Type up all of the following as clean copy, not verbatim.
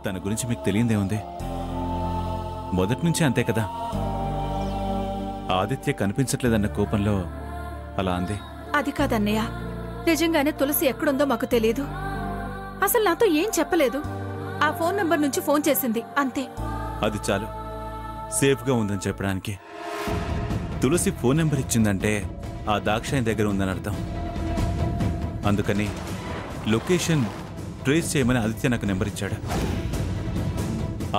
తన గురించి మీకు తెలియదేముంది, మొదటి నుంచి అంతే కదా. ఆదిత్య కనిపించట్లేదన్న కోపంలో అలా అంది. అది కాదన్నయ్య, నిజంగానే తులసి ఎక్కడుందో మాకు తెలియదు. అసలు నాతో ఏం చెప్పలేదు. ఆ ఫోన్ నంబర్ నుంచి ఫోన్ చేసింది అంతే. అది చాలు సేఫ్గా ఉందని చెప్పడానికి. తులసి ఫోన్ నెంబర్ ఇచ్చిందంటే ఆ దాక్షాయణి దగ్గర ఉందని అర్థం. అందుకని లొకేషన్ ట్రేస్ చేయమని ఆదిత్య నాకు నెంబర్ ఇచ్చాడు.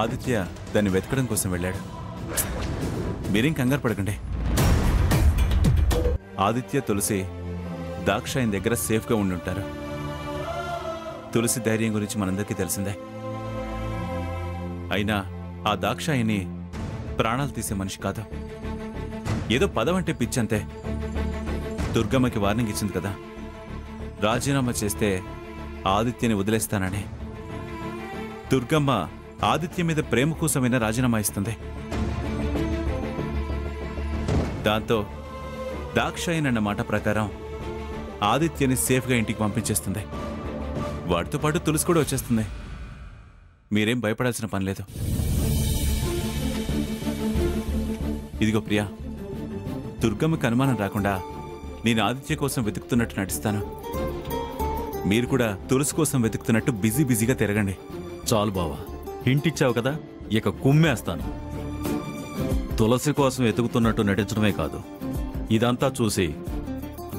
ఆదిత్య దాన్ని వెతకడం కోసం వెళ్ళాడు. మీరేం కంగారు పడకండి. ఆదిత్య తులసి దాక్షాయణి దగ్గర సేఫ్గా ఉండుంటారు. తులసి ధైర్యం గురించి మనందరికీ తెలిసిందే. అయినా ఆ దాక్షాయణి ప్రాణాలు తీసే మనిషి కాదు. ఏదో పదం అంటే పిచ్చంతే. దుర్గమ్మకి వార్నింగ్ ఇచ్చింది కదా, రాజీనామా చేస్తే ఆదిత్యని వదిలేస్తానని. దుర్గమ్మ ఆదిత్య మీద ప్రేమ కోసమైనా రాజీనామా ఇస్తుంది. దాంతో దాక్షాయణి అన్న మాట ప్రకారం ఆదిత్యని సేఫ్గా ఇంటికి పంపించేస్తుంది. వాడితో పాటు తులసి కూడా వచ్చేస్తుంది. మీరేం భయపడాల్సిన పనిలేదు. ఇదిగో ప్రియా, దుర్గమ్మకి అనుమానం రాకుండా నేను ఆదిత్య కోసం వెతుకుతున్నట్టు నటిస్తాను. మీరు కూడా తులసి కోసం వెతుకుతున్నట్టు బిజీగా తిరగండి. చాలు బావా, హింటిచ్చావు కదా, ఇక కుమ్మేస్తాను. తులసి కోసం వెతుకుతున్నట్టు నటించడమే కాదు, ఇదంతా చూసి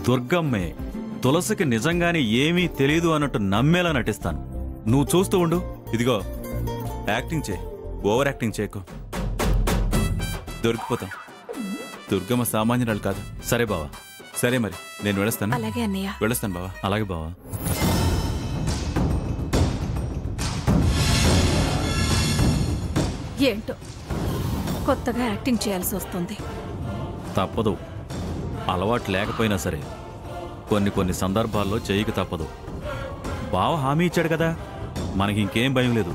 దుర్గమ్మే తులసికి నిజంగానే ఏమీ తెలియదు అన్నట్టు నమ్మేలా నటిస్తాను. నువ్వు చూస్తూ ఉండు. ఇదిగో యాక్టింగ్ చేయి, ఓవర్ యాక్టింగ్ చేయకు. దొరికిపోతాం. దుర్గమ్మ సామాన్యురాలు కాదు. సరే బావా. సరే మరి నేను వెళ్ళొస్తాను. అలాగే అన్నయ్య. వెళ్ళొస్తాను బావా. అలాగే బావా. ఏంటో కొత్తగా యాక్టింగ్ చేయాల్సి వస్తుంది. తప్పదు. అలవాటు లేకపోయినా సరే కొన్ని సందర్భాల్లో చేయక తప్పదు. బావ హామీ ఇచ్చాడు కదా, మనకి ఇంకేం భయం లేదు.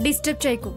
డిస్టర్బ్ చేయకు.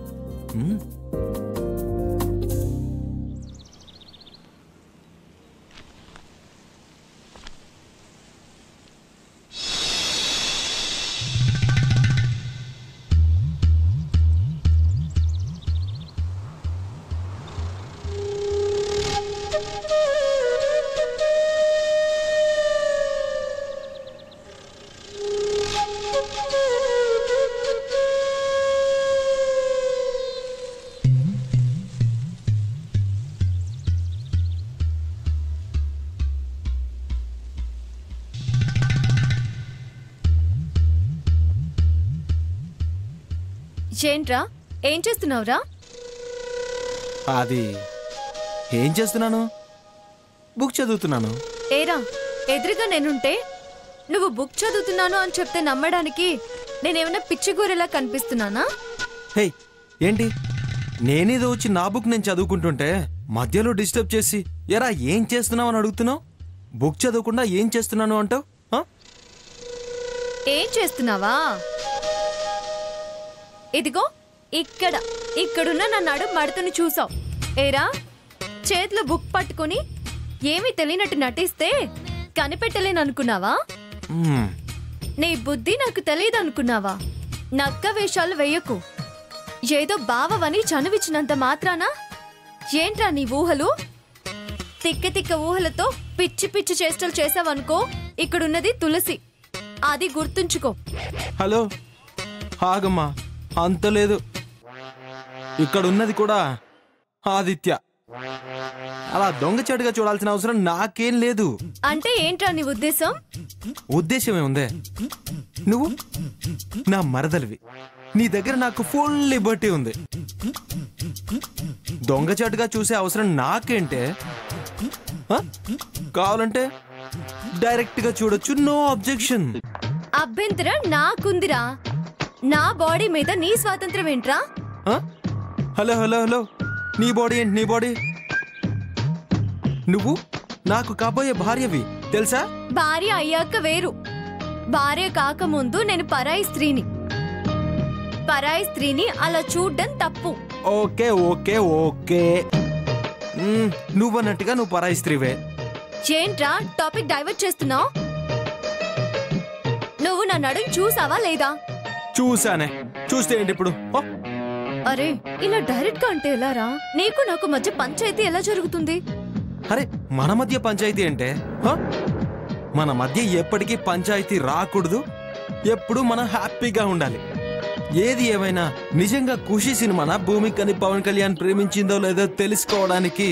ఏంట్రా, ఏం చేస్తున్నావురా? అది ఏం చేస్తున్నాను, బుక్ చదువుతున్నాను. ఏరా, ఎదురుగా నేనుంటే నువ్వు బుక్ చదువుతున్నాను అని చెప్తే నమ్మడానికి నేనేమైనా పిచ్చిగూరెలా కనిపిస్తున్నానా? హే, ఏంటి నేనేదో వచ్చి నా బుక్ నేను చదువుకుంటుంటే మధ్యలో డిస్టర్బ్ చేసి ఎరా ఏం చేస్తున్నావు అని అడుగుతున్నావు. బుక్ చదవకుండా ఏం చేస్తున్నాను అంటావు? ఏం చేస్తున్నావా? ఇదిగో ఇక్కడున్న నా నడుము మడతను చూసావు. ఏరా, చేతిలో బుక్ పట్టుకుని ఏమీ తెలియనట్టు నటిస్తే కనిపెట్టలేననుకున్నావా? నీ బుద్ధి నాకు తెలియదు అనుకున్నావా? నక్క వేషాలు వేయకు. ఏదో బావవని చనువిచ్చినంత మాత్రానా ఏంట్రా నీ ఊహలు? తిక్క ఊహలతో పిచ్చి పిచ్చి చేష్టలు చేసావనుకో, ఇక్కడున్నది తులసి, అది గుర్తుంచుకో. హలో ఆగమ్మా, అంత లేదు. ఇక్కడున్నది కూడా ఆదిత్య. అలా దొంగచాటుగా చూడాల్సిన అవసరం నాకేం లేదు. అంటే ఏంట్రా నీ ఉద్దేశం? ఉద్దేశమే ఉందే. నువ్వు నా మరదలివి, నీ దగ్గర నాకు ఫుల్ లిబర్టీ ఉంది. దొంగచాటుగా చూసే అవసరం నాకేంటే? కావాలంటే డైరెక్ట్ గా చూడొచ్చు, నో అబ్జెక్షన్. అభ్యంతరం నాకుందిరా. నా బాడీ మీద నీ స్వాతంత్రం ఏంట్రా? హలో హలో హలో, నీ బాడీ ఏంటి? నీ బాడీ, నువ్వు నాకు కాబోయే భార్యవి తెలుసా? భార్య అయ్యాక వేరు. భార్య కాకముందు నేను పరాయి స్త్రీని. పరాయి స్త్రీని అలా చూడ్డం తప్పు. ఓకే ఓకే ఓకే నువ్వన్నట్టుగా నువ్వు పరాయి స్త్రీవే. ఏంట్రా టాపిక్ డైవర్ట్ చేస్తున్నావు? నువ్వు నా నడుం చూసావా లేదా? చూసానే. చూస్తే ఏంటి ఇప్పుడు? అరే ఇలా డైరెక్ట్ గా అంటే ఎలారా? నీకు నాకు మధ్య పంచాయతీ ఎలా జరుగుతుంది? అరే మన మధ్య పంచాయతీ అంటే మన మధ్య ఎప్పటికీ పంచాయతీ రాకూడదు. ఎప్పుడు మనం హ్యాపీగా ఉండాలి. ఏది ఏమైనా నిజంగా ఖుషి సినిమానా భూమికని పవన్ కళ్యాణ్ ప్రేమించిందో లేదో తెలుసుకోవడానికి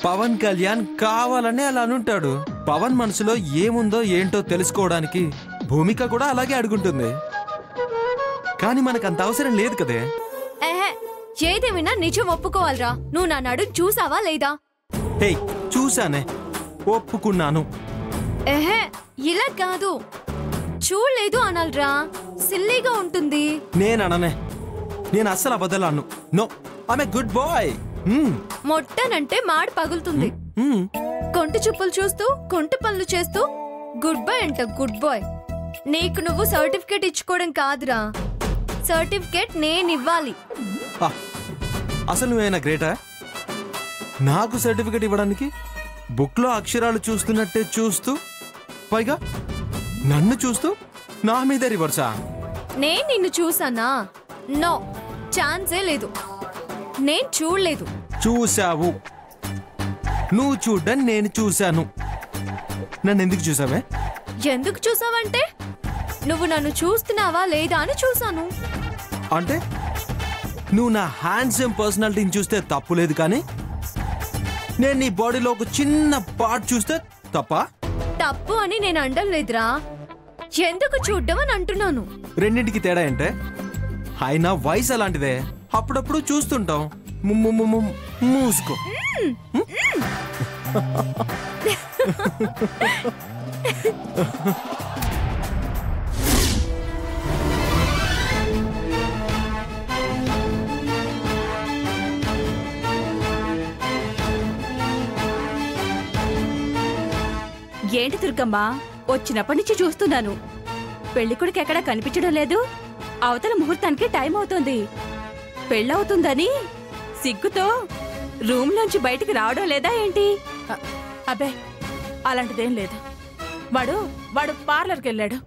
పవన్ కళ్యాణ్ కావాలనే అలా అనుంటాడు. పవన్ మనసులో ఏముందో ఏంటో తెలుసుకోవడానికి భూమిక కూడా అలాగే అడుగుంటుంది. కానీ మనకంత అవసరం లేదు కదే. ఏదేమైనా నిజం ఒప్పుకోవాలరా. నువ్వు నా నడుం చూసావా లేదా? హే చూసానే, ఒప్పుకున్నాను. ఇలా కాదు, చూడలేదు అనాలరా. సిల్లీగా ఉంటుంది. నేననే, నేను అస్సలు అబద్ధాలు. No, I'm a good boy. మొట్టనంటే మాడి పగులుతుంది. కొంటి చూపులు చూస్తూ కొంటి పనులు చేస్తూ గుడ్ బాయ్ అంట. Good boy. నీకు నువ్వు సర్టిఫికేట్ ఇచ్చుకోవడం కాదురా, సర్టిఫికేట్ నేను ఇవ్వాలి. అసలు నువ్వేనా గ్రేటా? నాకు సర్టిఫికేట్ ఇవ్వడానికి బుక్ లో అక్షరాలు చూస్తున్నట్టే చూస్తూ, పైగా నన్ను చూస్తూ నా మీద రివర్సా? నేను నిన్ను చూసానా? నో, ఛాన్సే లేదు. నేను చూడలేదు. చూసావు. నువ్వు చూడ్డం నేను చూశాను. నన్ను ఎందుకు చూసావే? ఎందుకు చూసావంటే నువ్వు నన్ను చూస్తున్నావా లేదా అని చూసాను. అంటే నువ్వు నా హ్యాండ్సమ్ పర్సనాలిటీని చూస్తే తప్పులేదు, కానీ నేను నీ బాడీలో ఒక చిన్న పార్ట్ చూస్తే తప్ప? తప్పు అని నేను అనడం లేదురా, ఎందుకు చూడ్డం అని అంటున్నాను. రెండింటికి తేడా అంటే అయినా వయసు అలాంటిదే, అప్పుడప్పుడు చూస్తుంటాం. మూసుకో. ఏంటి దుర్గమ్మ, వచ్చినప్పటి నుంచి చూస్తున్నాను. పెళ్లికొడుకు ఎక్కడా కనిపించడం లేదు. అవతల ముహూర్తానికి టైం అవుతోంది. పెళ్ళవుతుందని సిగ్గుతో రూమ్ లోంచి బయటికి రావడం లేదా ఏంటి? అబ్బే అలాంటిదేం లేదు. వాడు పార్లర్కి వెళ్ళాడు.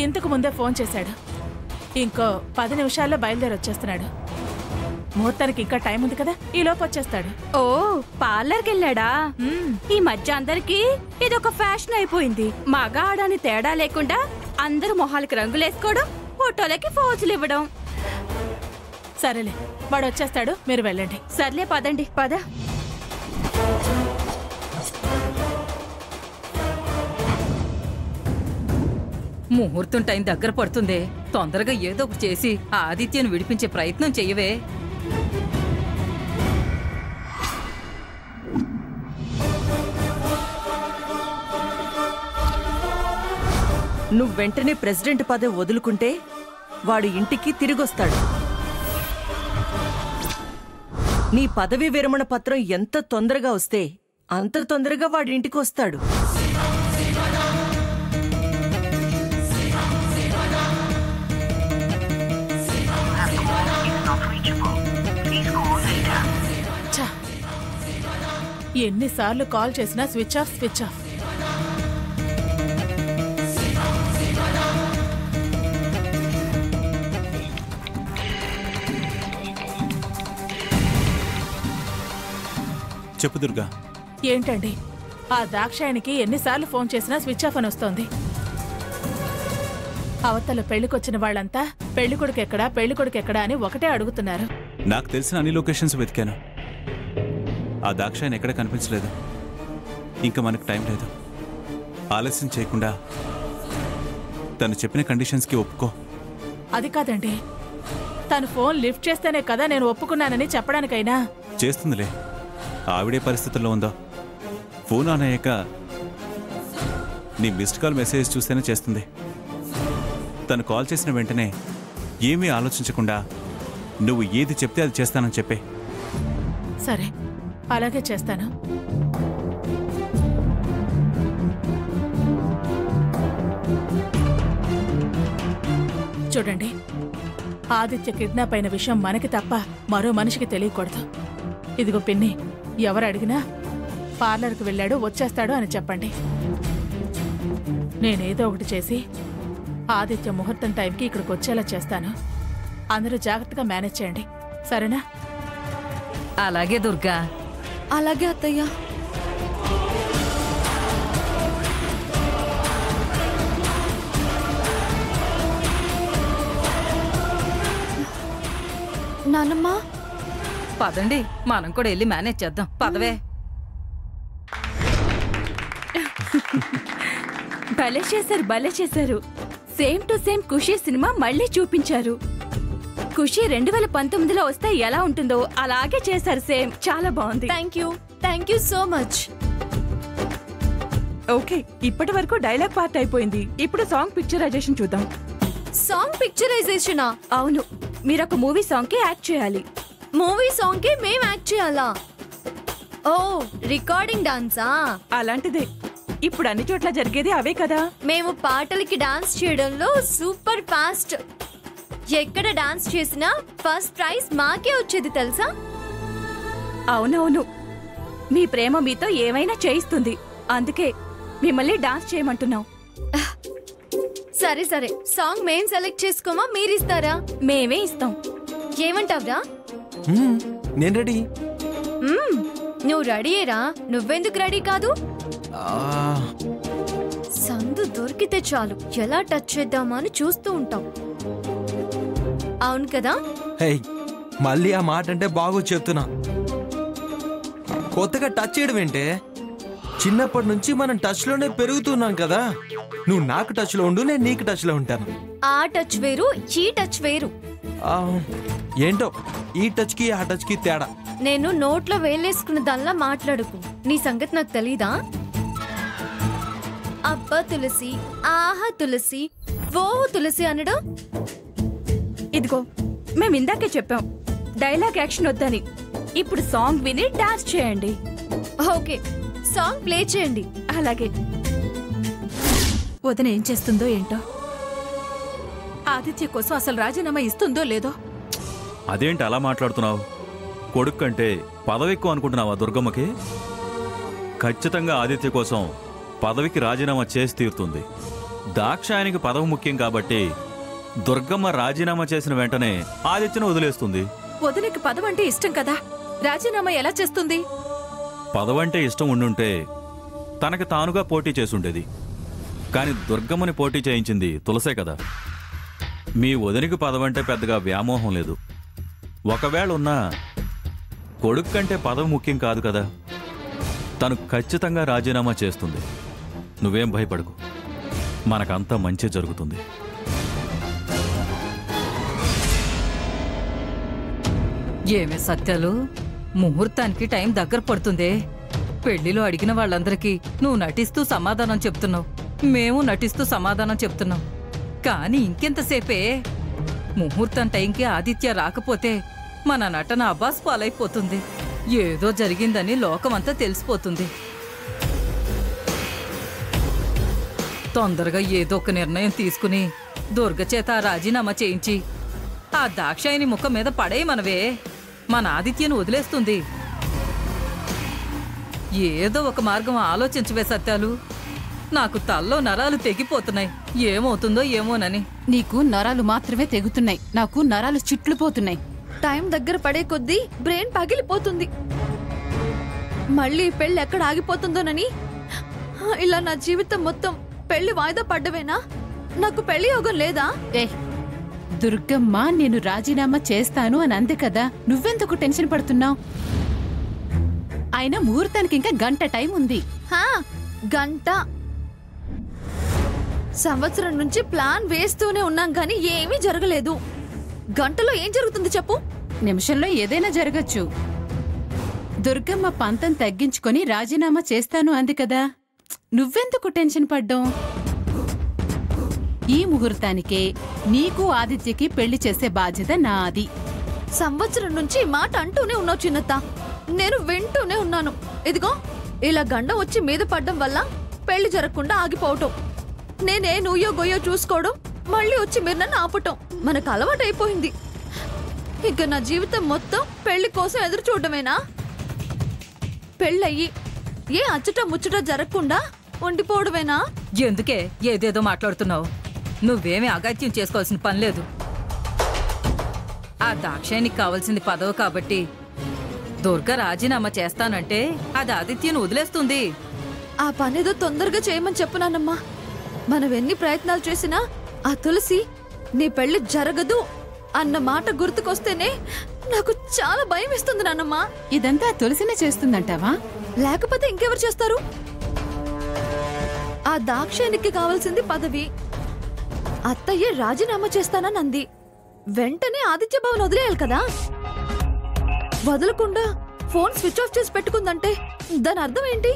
ఇంతకు ముందే ఫోన్ చేశాడు. ఇంకో 10 నిమిషాల్లో బయలుదేరి వచ్చేస్తున్నాడు. ముహూర్తానికి ఇంకా టైం ఉంది కదా, ఈ లోపు వచ్చేస్తాడు. ఓ, పార్లర్కి వెళ్ళాడా? ఈ మధ్య అందరికి ఇదొక ఫ్యాషన్ అయిపోయింది. మగ ఆడని తేడా లేకుండా అందరూ మొహాలకి రంగులేసుకోవడం, ఫోటోలకి ఫోజులు ఇవ్వడం. సరేలే, వాడు వచ్చేస్తాడు, మీరు వెళ్ళండి. సర్లే పదండి, పద. ముహూర్తం టైం దగ్గర పడుతుంది. తొందరగా ఏదో ఒకటి చేసి ఆదిత్యను విడిపించే ప్రయత్నం చెయ్యవే. నువ్వు వెంటనే ప్రెసిడెంట్ పదవి వదులుకుంటే వాడు ఇంటికి తిరిగొస్తాడు. నీ పదవి విరమణ పత్రం ఎంత తొందరగా వస్తే అంత తొందరగా వాడి ఇంటికి వస్తాడు. ఎన్నిసార్లు కాల్ చేసినా స్విచ్ ఆఫ్. చెప్పు దుర్గా. ఏంటండి, ఆ దాక్షాయణికి ఎన్నిసార్లు ఫోన్ చేసినా స్విచ్ ఆఫ్ అని వస్తోంది. అవతల పెళ్లికొచ్చిన వాళ్ళంతా పెళ్లికొడుకెక్కడా అని ఒకటే అడుగుతున్నారు. నాకు తెలిసిన అన్ని లొకేషన్స్ వెతికాను. ఆ దాక్షాయణి ఎక్కడ కనిపించలేదు. ఇంకా మనకు టైం లేదు. ఆలస్యం చేయకుండా తను చెప్పిన కండిషన్స్కి ఒప్పుకో. అది కాదండి, తను ఫోన్ లిఫ్ట్ చేస్తేనే కదా నేను ఒప్పుకున్నానని చెప్పడానికైనా. చేస్తుందిలే, ఆవిడే పరిస్థితుల్లో ఉందో. ఫోన్ ఆన్ అయ్యాక నీ మిస్డ్ కాల్ మెసేజ్ చూస్తేనే చేస్తుంది. తను కాల్ చేసిన వెంటనే ఏమీ ఆలోచించకుండా నువ్వు ఏది చెప్తే అది చేస్తానని చెప్పే. సరే, అలాగే చేస్తాను. చూడండి, ఆదిత్య కిడ్నాప్ అయిన విషయం మనకి తప్ప మరో మనిషికి తెలియకూడదు. ఇదిగో పిన్ని, ఎవరు అడిగినా పార్లర్కి వెళ్ళాడు, వచ్చేస్తాడు అని చెప్పండి. నేనేదో ఒకటి చేసి ఆదిత్య ముహూర్తం టైంకి ఇక్కడికి వచ్చేలా చేస్తాను. అందరూ జాగ్రత్తగా మేనేజ్ చేయండి, సరేనా? అలాగే దుర్గా. అలాగే అత్తయ్య. నానమ్మ, పదండి, మనం కూడా వెళ్ళి మేనేజ్ చేద్దాం. పదవే. భలే చేశారు. Same to same Kushi cinema మళ్ళీ చూపించారు. ఖుషి 2019లో వస్తే ఎలా ఉంటుందో అలాగే చేశారు. సేమ్, చాలా బాగుంది. Thank you so much. Okay, ఇప్పటి వరకు డైలాగ్ పార్ట్ అయిపోయింది. ఇప్పుడు సాంగ్ పిక్చరైజేషన్ చూద్దాం. సాంగ్ పిక్చరైజేషనా? అవును, మీరొక మూవీ సాంగ్ కి యాక్ట్ చేయాలి. మూవీ సాంగ్ కి మేం యాక్ట్ చేయాలా? ఓ, రికార్డింగ్ డాన్సా? అలాంటిదే. ఇప్పుడు అన్ని చోట్ల జరిగేది అవే కదా. మేము పాటలకి డాన్స్ చేయడంలో సూపర్ ఫాస్ట్. ఎక్కడ డాన్స్ చేసినా ఫస్ట్ ప్రైజ్ మాకే వచ్చేది తెలుసా? అవునవును, మీ ప్రేమ మీతో ఏమైనా చేయిస్తుంది. అందుకే మిమ్మల్ని డాన్స్ చేయమంటున్నాం. సరే సరే, సాంగ్ మేం సెలెక్ట్ చేసుకోమా, మీరిస్తారా? మేమే ఇస్తాం. ఏమంటావ్రా? నేను రెడీ. నువ్వు రెడీయేరా? నువ్వెందుకు రెడీ కాదు? సందు దొరికితే చాలు ఎలా టచ్ చేద్దామా అని చూస్తూ ఉంటాం. అవును కదా? హే, మళ్ళీ ఆ మాట అంటే బాగో చెప్తున్నా. కొత్తగా టచ్ చేయడం ఏంటే? చిన్నప్పటి నుంచి మనం టచ్ లోనే పెరుగుతున్నాం కదా. నువ్వు నాకు టచ్ లో ఉండు, నేను నీకు టచ్ లో ఉంటాను. ఆ టచ్ వేరు, ఈ టచ్ వేరు. ఏంటో ఈ టచ్ కి ఆ టచ్ కి తేడా. నేను నోట్లో వేలేసుకున్న దానిలా మాట్లాడుకు. నీ సంగతి నాకు తెలీదా? అబ్బా తులసి, ఆహా తులసి, ఓ తులసి అనడం. ఇదిగో, మేము ఇందాకే చెప్పాం డైలాగ్ యాక్షన్ వద్దని. ఇప్పుడు సాంగ్ విని డాన్స్ చేయండి. ఓకే, సాంగ్ ప్లే చేయండి. అలాగే. వదిన ఏం చేస్తుందో ఏంటో. ఆదిత్య కోసం అసలు రాజీనామా ఇస్తుందో లేదో. అదేంటి అలా మాట్లాడుతున్నావు? కొడుకు కంటే పదవి ఎక్కువ అనుకుంటున్నావా దుర్గమ్మకి? ఖచ్చితంగా ఆదిత్య కోసం పదవికి రాజీనామా చేసి తీరుతుంది. దాక్షాయనికి పదవి ముఖ్యం కాబట్టి దుర్గమ్మ రాజీనామా చేసిన వెంటనే ఆదిత్యను వదిలేస్తుంది. వదినకి పదవంటే ఇష్టం కదా, రాజీనామా ఎలా చేస్తుంది? పదవంటే ఇష్టం ఉండుంటే తనకి తానుగా పోటీ చేసుండేది. కాని దుర్గమ్మని పోటీ చేయించింది తులసే కదా. మీ వదినికి పదవంటే పెద్దగా వ్యామోహం లేదు. ఒకవేళ ఉన్నా కొడుకు కంటే పదవి ముఖ్యం కాదు కదా. తను ఖచ్చితంగా రాజీనామా చేస్తుంది. నువ్వేం భయపడకు, మనకంతా మంచి జరుగుతుంది. ఏమే సత్యాలు, ముహూర్తానికి టైం దగ్గర పడుతుందే. పెళ్లిలో అడిగిన వాళ్ళందరికీ నువ్వు నటిస్తూ సమాధానం చెప్తున్నావు, మేము నటిస్తూ సమాధానం చెప్తున్నాం. కానీ ఇంకెంతసేపే? ముహూర్తం టైంకి ఆదిత్య రాకపోతే మన నటన అబాస్ పాలైపోతుంది. ఏదో జరిగిందని లోకమంతా తెలిసిపోతుంది. తొందరగా ఏదో ఒక నిర్ణయం తీసుకుని దుర్గ చేత రాజీనామా చేయించి ఆ దాక్షాయిని ముఖం మీద పడేయమనవే. మన ఆదిత్యను వదిలేస్తుంది. ఏదో ఒక మార్గం ఆలోచించవే సత్యాలు. నాకు తల్లో నరాలు తెగిపోతున్నాయి. ఏమవుతుందో ఏమోనని. నీకు నరాలు మాత్రమే తెగుతున్నాయి, నాకు నరాలు చిట్లుపోతున్నాయి. టైం దగ్గర పడే కొద్దీ బ్రెయిన్ పగిలిపోతుంది. మళ్ళీ పెళ్లి ఎక్కడ ఆగిపోతుందోనని ఇలా నా జీవితం మొత్తం పెళ్లి వాయిదా పడ్డవేనా? నాకు పెళ్లి యోగం లేదా? ఏ దుర్గమ్మ, నేను రాజీనామా చేస్తాను అని అంది కదా, నువ్వెందుకు టెన్షన్ పడుతున్నావు? అయినా ముహూర్తానికి ఇంకా గంట టైం ఉంది. గంట? సంవత్సరం నుంచి ప్లాన్ వేస్తూనే ఉన్నాం కానీ ఏమీ జరగలేదు. గంటలో ఏం జరుగుతుంది చెప్పు? నిమిషంలో ఏదైనా జరగచ్చు. దుర్గమ్మ పంతం తగ్గించుకొని రాజీనామా చేస్తాను అంది కదా, నువ్వెందుకు టెన్షన్ పడ్డావు? ఈ ముహూర్తానికే నీకు ఆదిత్యకి పెళ్లి చేసే బాధ్యత నాది. సంవత్సరం నుంచి మాట అంటూనే ఉన్నావు చిన్నత్త, నేను వింటూనే ఉన్నాను. ఇదిగో ఇలా గండం వచ్చి మీద పడ్డం వల్ల పెళ్లి జరగకుండా ఆగిపోవటం, నేనే నుయ్యో గొయ్యో చూసుకోవడం, మళ్ళీ వచ్చి మీరు నన్ను ఆపటం మనకు అలవాటైపోయింది. ఇక నా జీవితం మొత్తం పెళ్లి కోసం ఎదురు చూడటమేనా? పెళ్ళయ్యి ఏ అచ్చట ముచ్చట జరగకుండా ఉండిపోవడమేనా? ఎందుకే ఏదేదో మాట్లాడుతున్నావు? నువ్వేమీ అగాత్యం చేసుకోవాల్సిన పని లేదు. ఆ దాక్షాయనికి కావాల్సింది పదవి కాబట్టి దుర్గ రాజీనామా చేస్తానంటే అది ఆదిత్యను వదిలేస్తుంది. ఆ పనేదో తొందరగా చేయమని చెప్పు నాన్నమ్మా. మనం ఎన్ని ప్రయత్నాలు చేసినా ఆ తులసి నీ పెళ్లి జరగదు అన్న మాట గుర్తుకొస్తేనే నాకు చాలా భయం ఇస్తుంది నాన్నమ్మా. ఇదంతా తులసినే చేస్తుందంటావా? లేకపోతే ఇంకెవరు చేస్తారు? ఆ దాక్షాయనికి కావాల్సింది పదవి. అత్తయ్య రాజీనామా చేస్తానని అంది. వెంటనే ఆదిత్య భవన్ వదిలేయాలి కదా. వదలకుండా ఫోన్ స్విచ్ ఆఫ్ చేసి పెట్టుకుందంటే దాని అర్థం ఏంటి?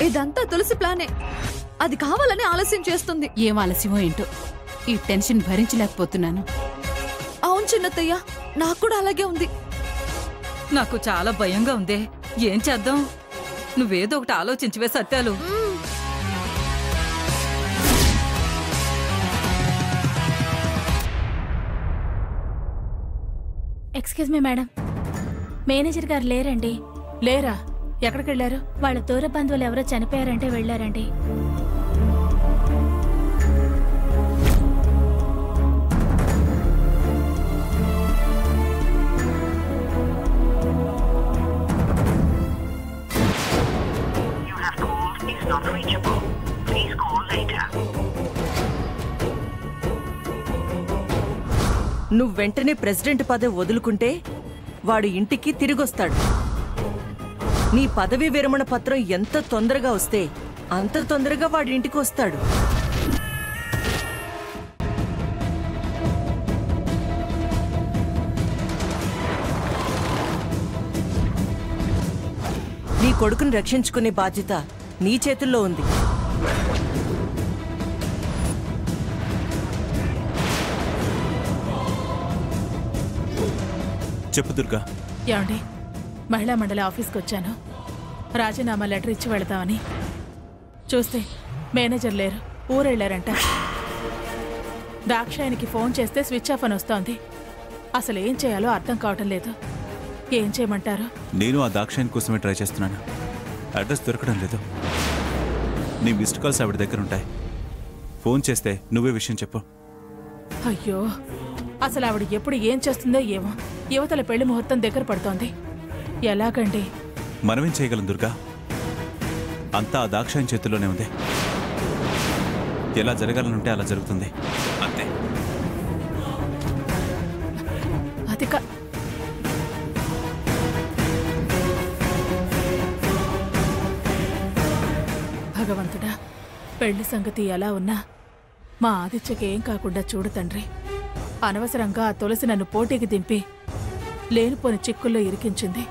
ఇదంతా తులసి ప్లానే. అది కావాలని ఆలస్యం చేస్తుంది. ఏం ఆలస్యమో ఏంటో, ఈ టెన్షన్ భరించలేకపోతున్నాను. అవును చిన్నత్తయ్య, నాకు కూడా అలాగే ఉంది. నాకు చాలా భయంగా ఉందే. ఏం చేద్దాం? నువ్వేదో ఒకటి ఆలోచించవే సత్యాలు. ఎక్స్క్యూజ్ మీ మేడం, మేనేజర్ గారు లేరండి. లేరా? ఎక్కడికి వెళ్ళారు? వాళ్ళ దూర బంధువులు ఎవరో చనిపోయారంటే వెళ్ళారండి. నువ్వు వెంటనే ప్రెసిడెంట్ పదవి వదులుకుంటే వాడు ఇంటికి తిరిగొస్తాడు. నీ పదవీ విరమణ పత్రం ఎంత తొందరగా వస్తే అంత తొందరగా వాడి ఇంటికి వస్తాడు. నీ కొడుకుని రక్షించుకునే బాధ్యత నీ చేతుల్లో ఉంది. చెప్పు దుర్గా. ఏమండి, మహిళా మండలి ఆఫీస్కి వచ్చాను. రాజీనామా లెటర్ ఇచ్చి వెళతామని. చూస్తే మేనేజర్ లేరు, ఊరెళ్ళారంట. దాక్షాయనికి ఫోన్ చేస్తే స్విచ్ ఆఫ్ అని వస్తోంది. అసలు ఏం చేయాలో అర్థం కావటం లేదు. ఏం చేయమంటారు? నేను ఆ దాక్షాయని కోసమే ట్రై చేస్తున్నాను. అడ్రస్ దొరకడం లేదు. నీ మిస్డ్ కాల్స్ ఆవిడ దగ్గర ఉంటాయి. ఫోన్ చేస్తే నువ్వే విషయం చెప్పు. అయ్యో, అసలు ఆవిడ ఎప్పుడు ఏం చేస్తుందో ఏమో. యువతల పెళ్లి ముహూర్తం దగ్గర పడుతోంది. ఎలాగండి? మనమేం చేయగలం దుర్గా? అంతా ఆ దాక్షాయని చేతుల్లోనే ఉంది. ఎలా జరగాలనుంటే అలా జరుగుతుంది, అంతే. అది భగవంతుడా, పెళ్లి సంగతి ఎలా ఉన్నా మా ఆదిత్యకి ఏం కాకుండా చూడు తండ్రి. అనవసరంగా ఆ తులసి నన్ను పోటీకి దింపి లేనిపోని చిక్కుల్లో ఇరికించింది.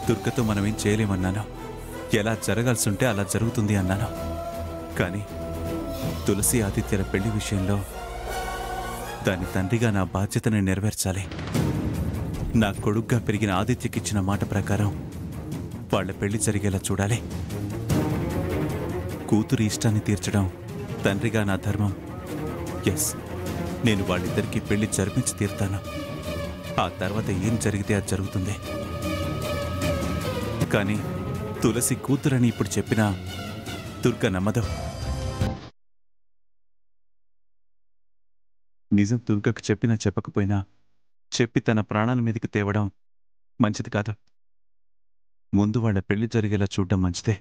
దుర్గతో మనమేం చేయలేమన్నాను. ఎలా జరగాల్సి ఉంటే అలా జరుగుతుంది అన్నాను. కానీ తులసి ఆదిత్యల పెళ్లి విషయంలో దాని తండ్రిగా నా బాధ్యతని నెరవేర్చాలి. నా కొడుగ్గా పెరిగిన ఆదిత్యకిచ్చిన మాట ప్రకారం వాళ్ళ పెళ్లి జరిగేలా చూడాలి. కూతురి ఇష్టాన్ని తీర్చడం తండ్రిగా నా ధర్మం. ఎస్, నేను వాళ్ళిద్దరికీ పెళ్లి జరిపించి తీరుతాను. ఆ తర్వాత ఏం జరిగితే అది జరుగుతుంది. కానీ తులసి కూతురని ఇప్పుడు చెప్పినా దుర్గ నమ్మదు. నిజం దుర్గకు చెప్పినా చెప్పకపోయినా చెప్పి తన ప్రాణాల మీదకి తేవడం మంచిది కాదు. ముందు వాళ్ళ పెళ్లి జరిగేలా చూడడం మంచిదే.